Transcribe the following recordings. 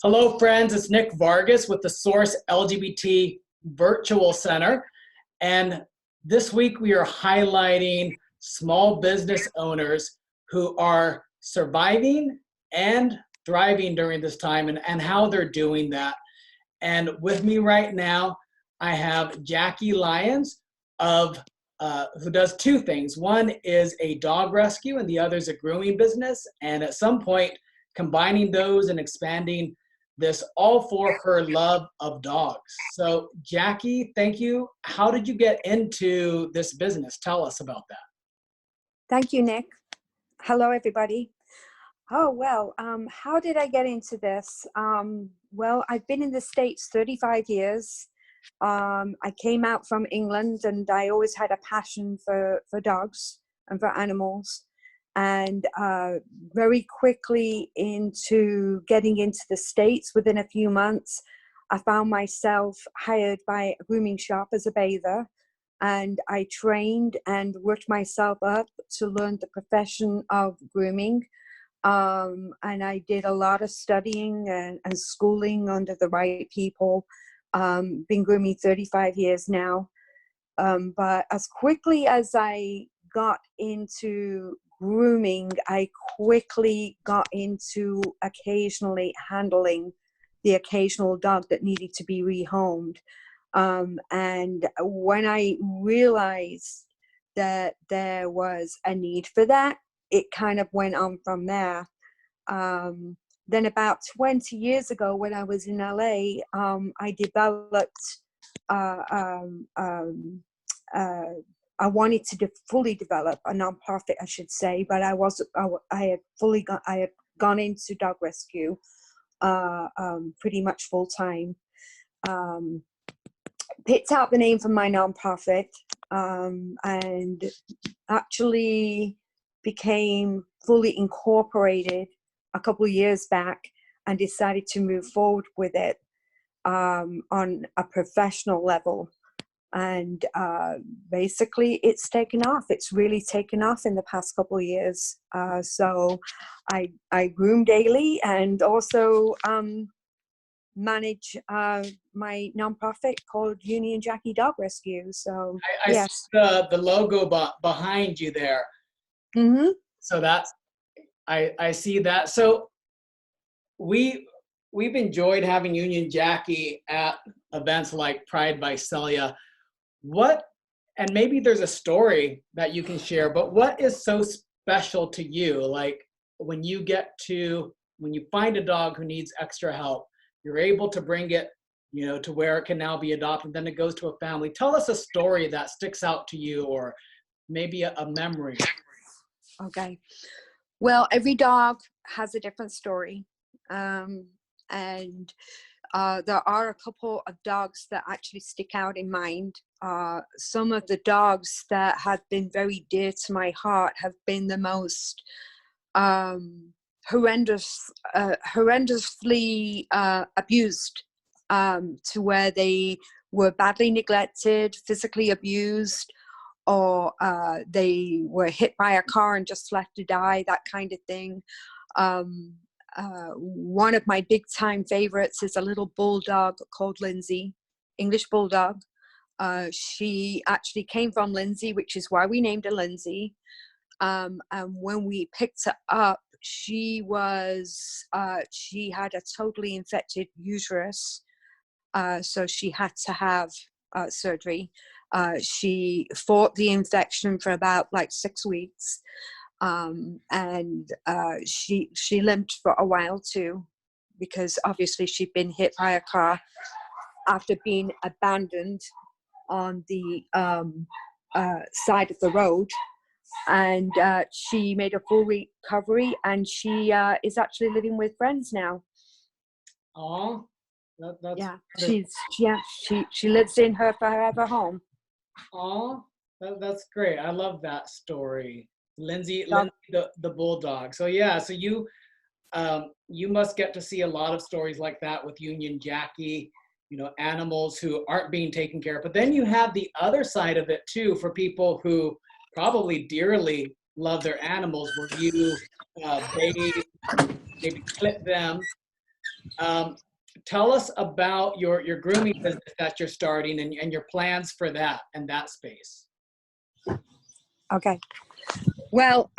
Hello, friends. It's Nick Vargas with the Source LGBT Virtual Center. And this week we are highlighting small business owners who are surviving and thriving during this time and how they're doing that. And with me right now, I have Jacquie Lyons who does two things. One is a dog rescue and the other is a grooming business. And at some point, combining those and expanding this all for her love of dogs. So Jacquie, thank you. How did you get into this business? Tell us about that. Thank you, Nick. Hello, everybody. Oh, well, how did I get into this? Well, I've been in the States 35 years. I came out from England and I always had a passion for dogs and for animals. And very quickly into getting into the States, within a few months, I found myself hired by a grooming shop as a bather. And I trained and worked myself up to learn the profession of grooming. And I did a lot of studying and schooling under the right people. Been grooming 35 years now. But as quickly as I got into grooming, I quickly got into occasionally handling the occasional dog that needed to be rehomed. And when I realized that there was a need for that, it kind of went on from there. Then about 20 years ago, when I was in LA, I developed I wanted to fully develop a nonprofit, I should say, but I had gone into dog rescue pretty much full time. Picked out the name for my nonprofit and actually became fully incorporated a couple of years back and decided to move forward with it on a professional level. And basically it's taken off. It's really taken off in the past couple of years. So I groom daily and also manage my nonprofit called Union Jacki Dog Rescue. So I yes. see the logo behind you there. Mm-hmm. So that's, I see that. So we've enjoyed having Union Jacki at events like Pride Visalia. And maybe there's a story that you can share, but what is so special to you? Like when you find a dog who needs extra help, you're able to bring it, to where it can now be adopted, then it goes to a family. Tell us a story that sticks out to you, or maybe a memory. Okay. Well, every dog has a different story. And there are a couple of dogs that actually stick out in mind. Some of the dogs that have been very dear to my heart have been the most horrendously abused, to where they were badly neglected, physically abused, or they were hit by a car and just left to die, that kind of thing. One of my big time favorites is a little bulldog called Lindsay, English bulldog. She actually came from Lindsay, which is why we named her Lindsay. And when we picked her up, she had a totally infected uterus. So she had to have surgery. She fought the infection for about 6 weeks. And she limped for a while too, because obviously she'd been hit by a car after being abandoned on the side of the road. And she made a full recovery, and she is actually living with friends now. Oh, she lives in her forever home. Oh, that's great. I love that story. Lindsay the bulldog. So yeah, so you must get to see a lot of stories like that with Union Jacki, animals who aren't being taken care of. But then you have the other side of it too, for people who probably dearly love their animals, where you bathe, maybe clip them, Tell us about your grooming business that you're starting and your plans for that and that space. Okay. Well,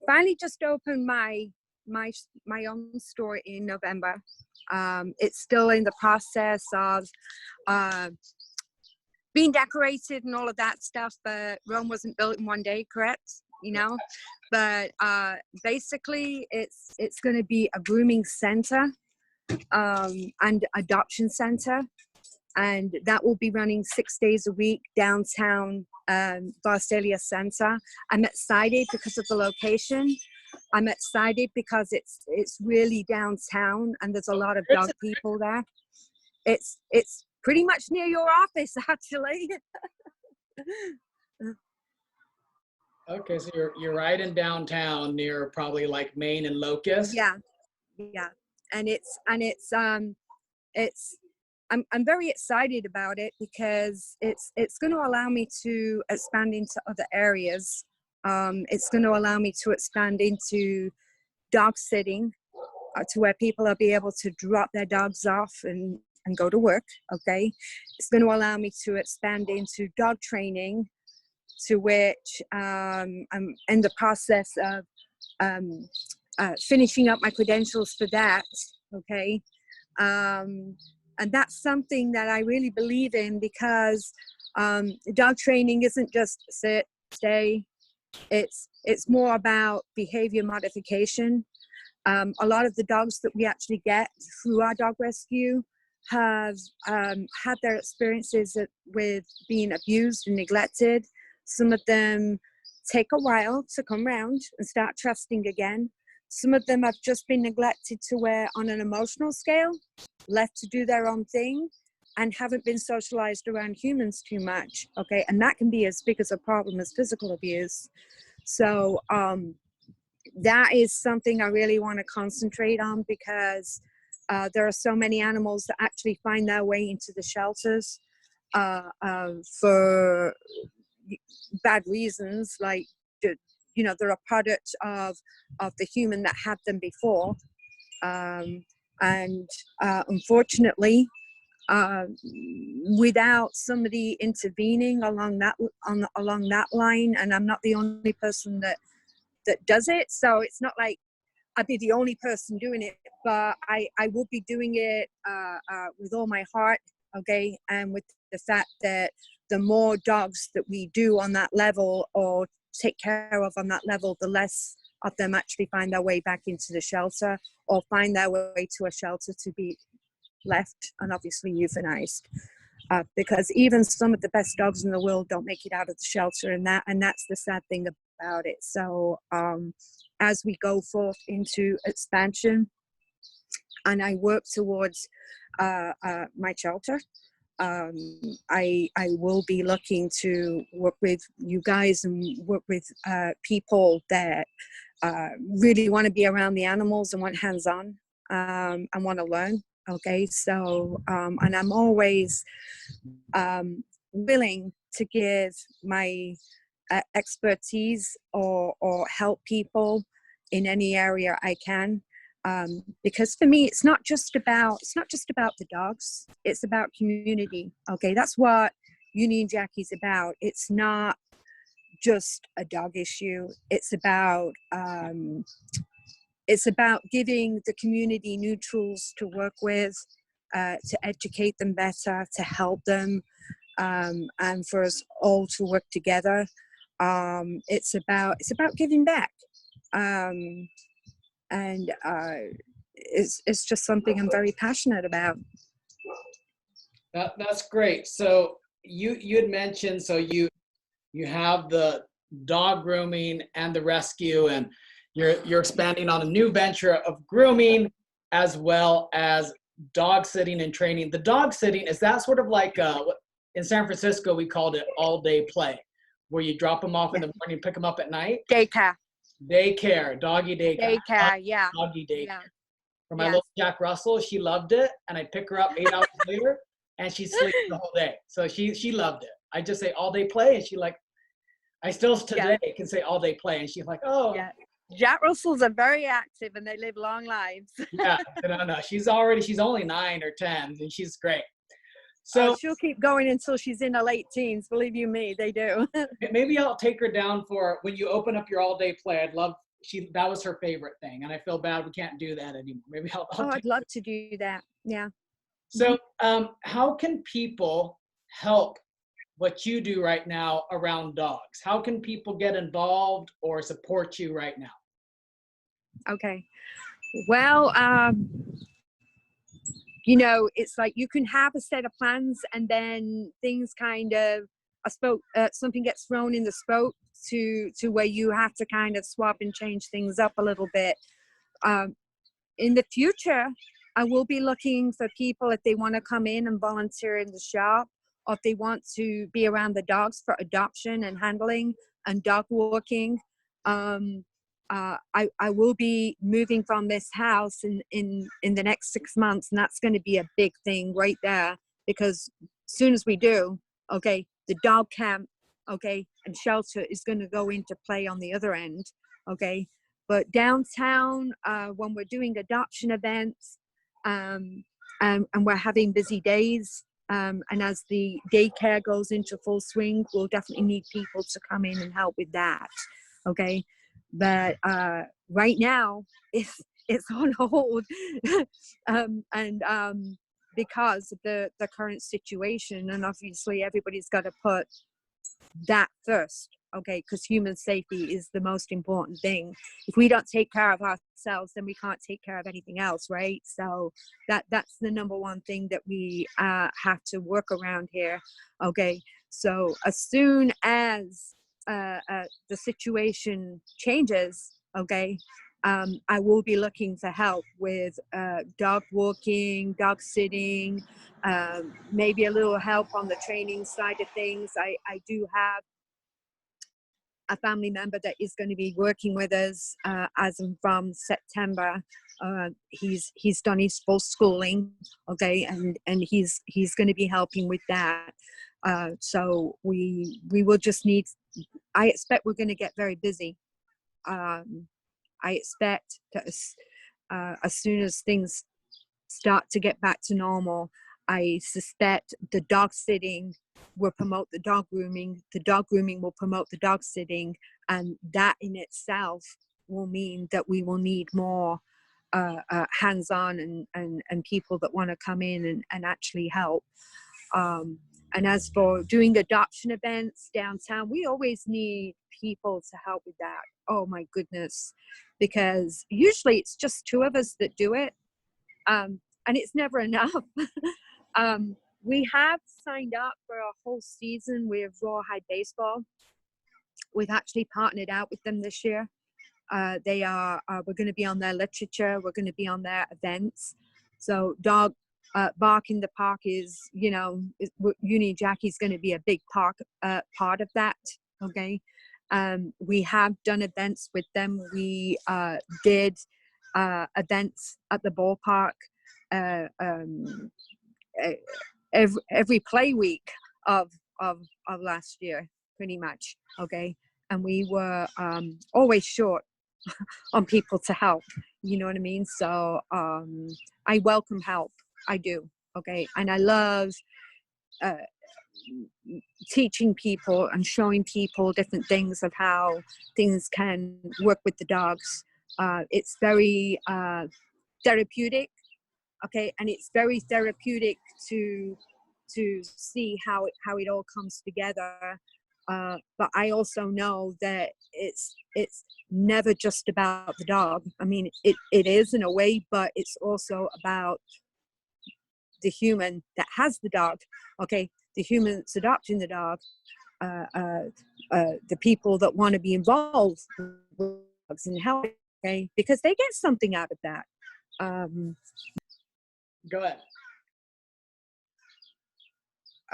finally just opened my own store in November. It's still in the process of being decorated and all of that stuff, but Rome wasn't built in one day, correct? You know, but basically it's going to be a grooming center and adoption center, and that will be running 6 days a week downtown Visalia Center. I'm excited because of the location. I'm excited because it's really downtown and there's a lot of dog people there. It's pretty much near your office, actually. Okay, so you're right in downtown near probably like Main and Locust. Yeah, and I'm very excited about it because it's going to allow me to expand into other areas. It's going to allow me to expand into dog sitting, to where people will be able to drop their dogs off and go to work. Okay, it's going to allow me to expand into dog training, to which I'm in the process of finishing up my credentials for that. Okay, and that's something that I really believe in, because dog training isn't just sit, stay. It's more about behavior modification. A lot of the dogs that we actually get through our dog rescue have had their experiences with being abused and neglected. Some of them take a while to come around and start trusting again. Some of them have just been neglected to where, on an emotional scale, left to do their own thing and haven't been socialized around humans too much. Okay, and that can be as big as a problem as physical abuse. So that is something I really want to concentrate on, because there are so many animals that actually find their way into the shelters for bad reasons, like, you know, they're a product of the human that had them before, and unfortunately, without somebody intervening along that line, and I'm not the only person that does it, so it's not like I'd be the only person doing it, but I will be doing it with all my heart, okay, and with the fact that the more dogs that we do on that level or take care of on that level, the less of them actually find their way back into the shelter or find their way to a shelter to be left and obviously euthanized. Because even some of the best dogs in the world don't make it out of the shelter, and that's the sad thing about it. So as we go forth into expansion and I work towards my shelter, I will be looking to work with you guys and work with people that really want to be around the animals and want hands-on and want to learn. Okay, so and I'm always willing to give my expertise or help people in any area I can, because for me it's not just about the dogs, it's about community. Okay, that's what Uni and Jackie's about. It's not just a dog issue, it's about giving the community new tools to work with, to educate them better, to help them, and for us all to work together. It's about giving back, and it's just something I'm very passionate about. That's great. So you had mentioned, so you have the dog grooming and the rescue, and you're expanding on a new venture of grooming as well as dog sitting and training. The dog sitting, is that sort of like in San Francisco we called it all day play, where you drop them off in the morning, pick them up at night? Daycare, doggy daycare. Yeah. Doggy daycare. Yeah. For my little Jack Russell, she loved it, and I pick her up 8 hours later, and she sleeps the whole day. So she loved it. I just say all day play, and she like, I still today can say all day play, and she's like, oh, Jack Russells are very active and they live long lives. Yeah, no. She's only 9 or 10, and she's great. Oh, So she'll keep going until she's in her late teens. Believe you me, they do. maybe I'll take her down for when you open up your all-day play. That was her favorite thing, and I feel bad we can't do that anymore. Maybe I'll Oh, take I'd love to do that. Yeah. So, how can people help what you do right now around dogs? How can people get involved or support you right now? Okay. Well, you know, it's like you can have a set of plans and then things kind of, something gets thrown in the spoke to where you have to kind of swap and change things up a little bit. In the future, I will be looking for people if they want to come in and volunteer in the shop, or if they want to be around the dogs for adoption and handling and dog walking. I will be moving from this house in the next 6 months, and that's going to be a big thing right there, because as soon as we do, okay, the dog camp, okay, and shelter is going to go into play on the other end, okay. But downtown, when we're doing adoption events, and we're having busy days, and as the daycare goes into full swing, we'll definitely need people to come in and help with that, okay. But right now, it's on hold, because of the current situation, and obviously everybody's got to put that first, okay, because human safety is the most important thing. If we don't take care of ourselves, then we can't take care of anything else, right? So that's the number one thing that we have to work around here, okay. So as soon as the situation changes, okay, I will be looking for help with dog walking, dog sitting, maybe a little help on the training side of things. I do have a family member that is going to be working with us as of from September. He's done his full schooling, okay, and he's going to be helping with that. So we will just need. I expect we're going to get very busy. I expect that as soon as things start to get back to normal, I suspect the dog sitting will promote the dog grooming will promote the dog sitting, and that in itself will mean that we will need more hands-on and people that want to come in and actually help. And as for doing adoption events downtown, we always need people to help with that. Oh my goodness, because usually it's just 2 of us that do it, and it's never enough. We have signed up for a whole season with Rawhide Baseball. We've actually partnered out with them this year. They are, we're going to be on their literature. We're going to be on their events. So dog bark in the park is, you know, Uni Jackie's going to be a big part of that. Okay. We have done events with them. We did events at the ballpark every play week of last year, pretty much. Okay. And we were always short on people to help, you know what I mean? So I welcome help. I do. Okay. And I love teaching people and showing people different things of how things can work with the dogs. It's very therapeutic. Okay. And it's very therapeutic to see how it all comes together. But I also know that it's never just about the dog. I mean, it is in a way, but it's also about the human that has the dog. Okay, the human that's adopting the dog, the people that want to be involved with dogs and help. Okay, because they get something out of that. Go ahead.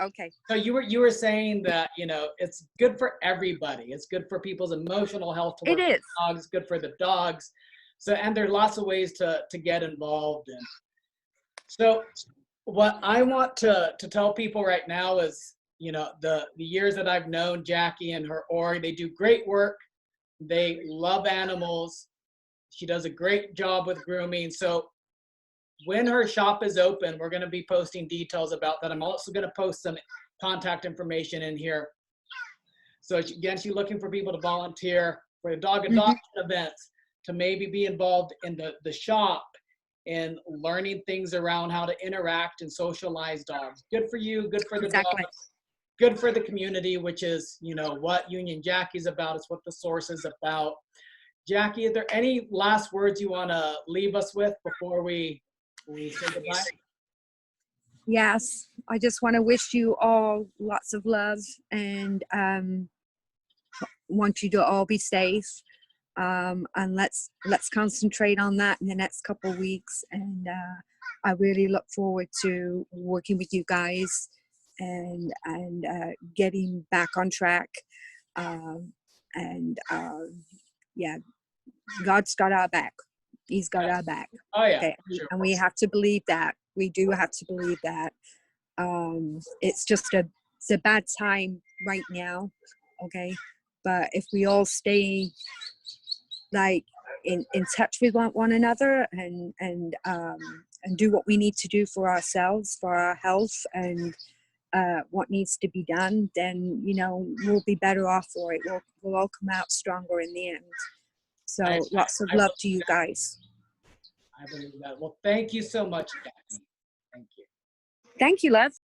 Okay. So you were saying that, you know, it's good for everybody. It's good for people's emotional health to work with dogs, good for the dogs. So, and there are lots of ways to get involved in. So what I want to tell people right now is, you know, the years that I've known Jackie and her org, they do great work. They love animals. She does a great job with grooming. So when her shop is open, we're going to be posting details about that. I'm also going to post some contact information in here. So again, she's looking for people to volunteer for the dog adoption events, to maybe be involved in the shop and learning things around how to interact and socialize dogs. Good for you, good for the Exactly. dogs, good for the community, which is, you know, what Union Jackie's about. It's what the source is about. Jackie, are there any last words you want to leave us with before we say goodbye? Yes, I just want to wish you all lots of love, and want you to all be safe. And let's concentrate on that in the next couple of weeks. And I really look forward to working with you guys and getting back on track. Yeah, God's got our back. He's got our back. Oh yeah, Okay, sure. and we have to believe that. We do have to believe that. It's just it's a bad time right now. Okay, but if we all stay like in touch with one another and do what we need to do for ourselves, for our health, and what needs to be done, then, you know, we'll be better off for it. We'll all come out stronger in the end. So lots of love to you guys. I believe that. Well, thank you so much, Jackie. Thank you. Thank you, love.